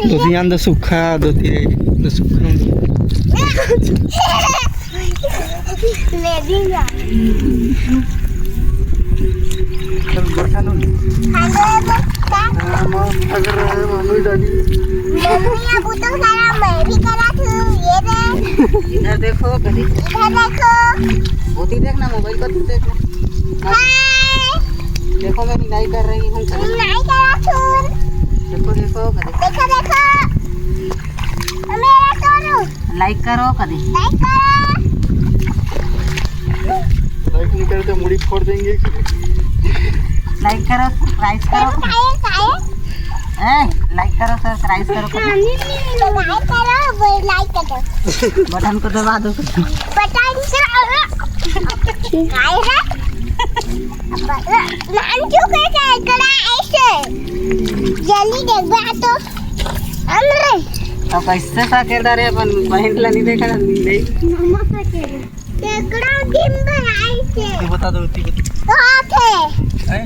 Dotian da suka doti da suka. Lady ya. Kan berkan dulu. Halo berkan. अगर mummy daddy mummy अब तो सारा मैं भी करा थी ये देख इधर देखो कभी इधर देखो मोती देखना मोबाइल पर तू देखना हाय देखो मैं नहीं कर रही हूँ कभी नहीं करा थी देखो देखो कभी देखो देखो मेरा करो लाइक करो कभी लाइक करो लाइक नहीं करे तो मुड़ी फोड़ देंगे लाइक करो सब्सक्राइब करो खाए खाए लाइक करो सब्सक्राइब करो लाइक करो वो लाइक करो बटन को दबा दो बटन से खाए है नाम क्यों कैसे करा ऐसे जल्दी देख बा तो हमरे अब कैसे सा किरदार है अपन बहन ला नहीं देखा नहीं मम्मा का तेरे देखड़ा दिन भर ऐसे ये बता दो ती ओके हैं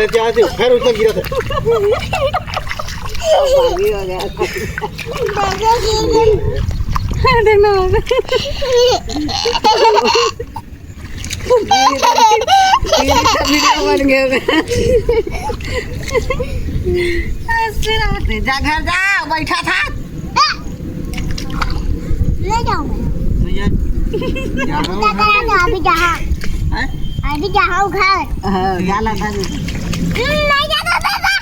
क्या से फिर उसने गिरा था भाभी हो गया देखना वीडियो बन गया जा घर जा बैठा था ले जाऊं तो ये अभी जहाँ अभी जहाँ घर जाला था नहीं जाता दादा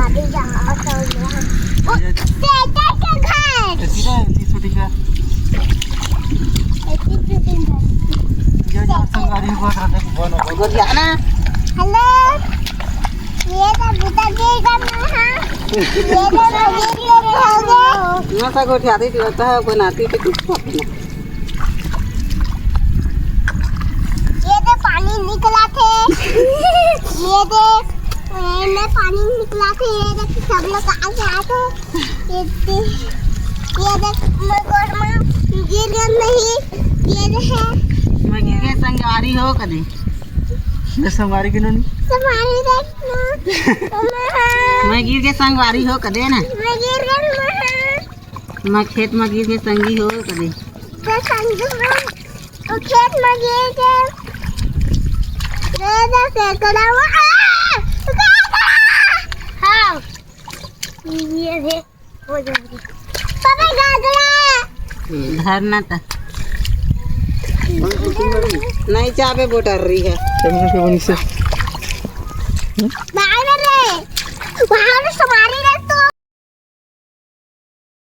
अभी जहाँ तो यहाँ सेटर का घर सीधा छोटी का ये जो संगारी को रहा था बनो गोर जाना हेलो ये तो बुता के करना है ये तो भजी ले रहोगे ना सा गोर जाती थी होता है बनाती थी कुछ ये तो पानी निकला थे ये देख मैं पानी निकला थे ये देख सब लोग कहाँ से आए थे ये देख मैं गोर में गिर गया नहीं ये देख मैं गिर के संगारी हो कभी ये संगारी की नोनी तुम्हारी देखना मैं गिर के संगवारी हो कदे ना मैं गिर गया मैं खेत में गिर के संगी हो कदे तो संजू में और खेत में गिर गया दादा से करा हुआ हाँ ये है हो जाएगी पापा गागरा धरना था नहीं चाबे बोटर रही है कैमरे पे बनी से बाहर रे बाहर समारी रे तो